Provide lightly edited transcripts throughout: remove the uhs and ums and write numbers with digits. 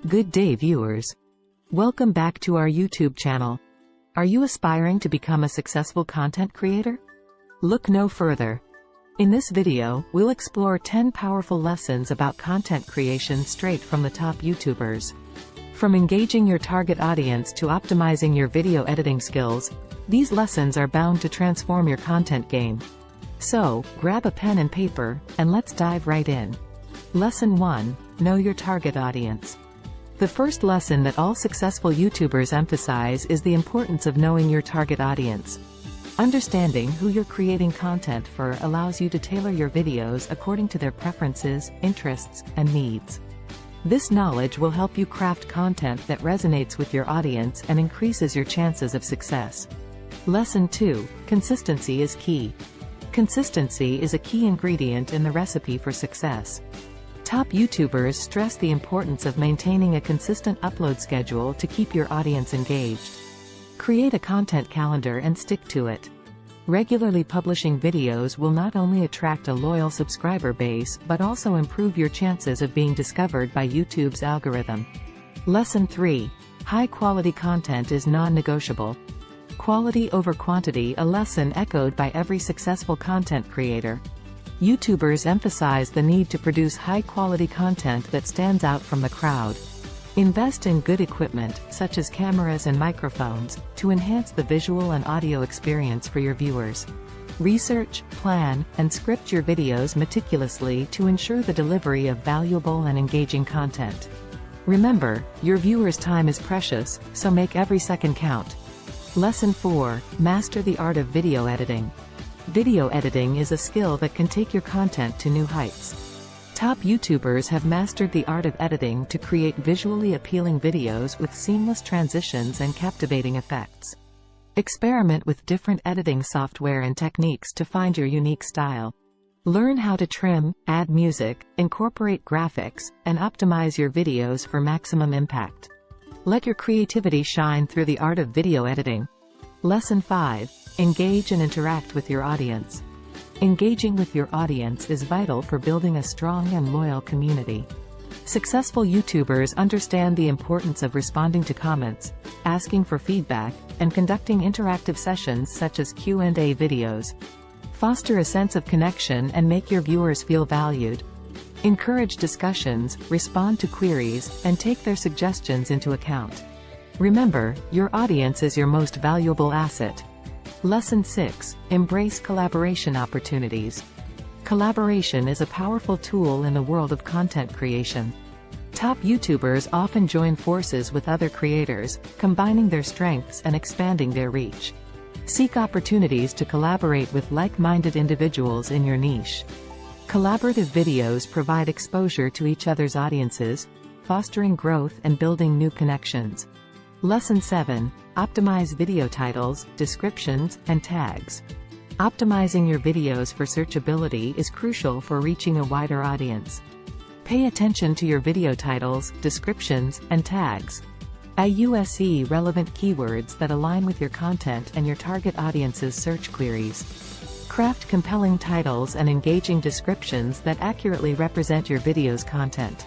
Good day, viewers. Welcome back to our YouTube channel. Are you aspiring to become a successful content creator? Look no further. In this video, we'll explore 10 powerful lessons about content creation straight from the top YouTubers. From engaging your target audience to optimizing your video editing skills, these lessons are bound to transform your content game. So, grab a pen and paper, and let's dive right in. Lesson 1. Know your target audience. The first lesson that all successful YouTubers emphasize is the importance of knowing your target audience. Understanding who you're creating content for allows you to tailor your videos according to their preferences, interests, and needs. This knowledge will help you craft content that resonates with your audience and increases your chances of success. Lesson 2. Consistency is key. Consistency is a key ingredient in the recipe for success. Top YouTubers stress the importance of maintaining a consistent upload schedule to keep your audience engaged. Create a content calendar and stick to it. Regularly publishing videos will not only attract a loyal subscriber base but also improve your chances of being discovered by YouTube's algorithm. Lesson 3. High-quality content is non-negotiable. Quality over quantity, a lesson echoed by every successful content creator. YouTubers emphasize the need to produce high-quality content that stands out from the crowd. Invest in good equipment, such as cameras and microphones, to enhance the visual and audio experience for your viewers. Research, plan, and script your videos meticulously to ensure the delivery of valuable and engaging content. Remember, your viewers' time is precious, so make every second count. Lesson 4. Master the art of video editing. Video editing is a skill that can take your content to new heights. Top YouTubers have mastered the art of editing to create visually appealing videos with seamless transitions and captivating effects. Experiment with different editing software and techniques to find your unique style. Learn how to trim, add music, incorporate graphics, and optimize your videos for maximum impact. Let your creativity shine through the art of video editing. Lesson 5. Engage and interact with your audience. Engaging with your audience is vital for building a strong and loyal community. Successful YouTubers understand the importance of responding to comments, asking for feedback, and conducting interactive sessions such as Q&A videos. Foster a sense of connection and make your viewers feel valued. Encourage discussions, respond to queries, and take their suggestions into account. Remember, your audience is your most valuable asset. Lesson 6. Embrace collaboration opportunities. Collaboration is a powerful tool in the world of content creation. Top YouTubers often join forces with other creators, combining their strengths and expanding their reach. Seek opportunities to collaborate with like-minded individuals in your niche. Collaborative videos provide exposure to each other's audiences, fostering growth and building new connections. Lesson 7. Optimize video titles, descriptions, and tags. Optimizing your videos for searchability is crucial for reaching a wider audience. Pay attention to your video titles, descriptions, and tags. Use relevant keywords that align with your content and your target audience's search queries. Craft compelling titles and engaging descriptions that accurately represent your video's content.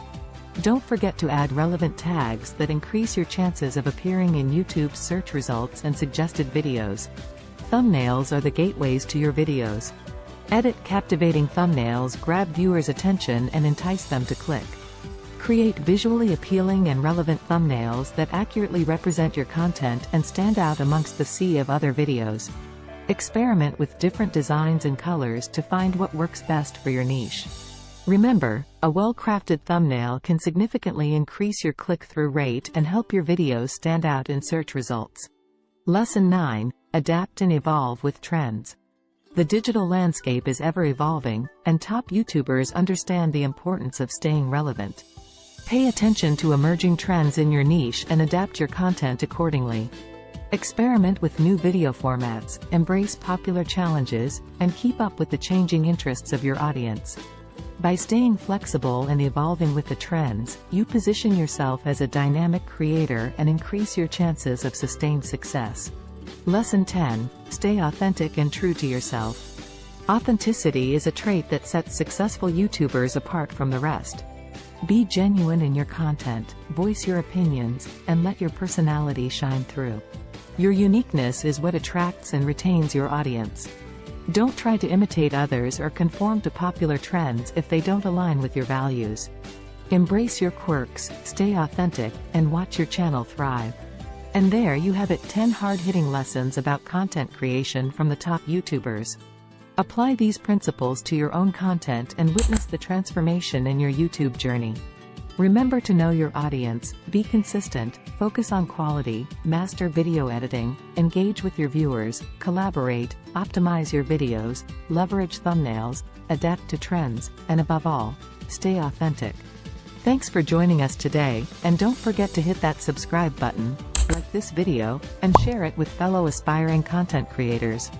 Don't forget to add relevant tags that increase your chances of appearing in YouTube's search results and suggested videos. Thumbnails are the gateways to your videos. Edit captivating thumbnails, grab viewers' attention and entice them to click. Create visually appealing and relevant thumbnails that accurately represent your content and stand out amongst the sea of other videos. Experiment with different designs and colors to find what works best for your niche. Remember, a well-crafted thumbnail can significantly increase your click-through rate and help your videos stand out in search results. Lesson 9. Adapt and evolve with trends. The digital landscape is ever-evolving, and top YouTubers understand the importance of staying relevant. Pay attention to emerging trends in your niche and adapt your content accordingly. Experiment with new video formats, embrace popular challenges, and keep up with the changing interests of your audience. By staying flexible and evolving with the trends, you position yourself as a dynamic creator and increase your chances of sustained success. Lesson 10. Stay authentic and true to yourself. Authenticity is a trait that sets successful YouTubers apart from the rest. Be genuine in your content, voice your opinions, and let your personality shine through. Your uniqueness is what attracts and retains your audience. Don't try to imitate others or conform to popular trends if they don't align with your values. Embrace your quirks, stay authentic, and watch your channel thrive. And there you have it, 10 hard-hitting lessons about content creation from the top YouTubers. Apply these principles to your own content and witness the transformation in your YouTube journey. Remember to know your audience, be consistent, focus on quality, master video editing, engage with your viewers, collaborate, optimize your videos, leverage thumbnails, adapt to trends, and above all, stay authentic. Thanks for joining us today, and don't forget to hit that subscribe button, like this video, and share it with fellow aspiring content creators.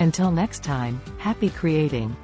Until next time, happy creating!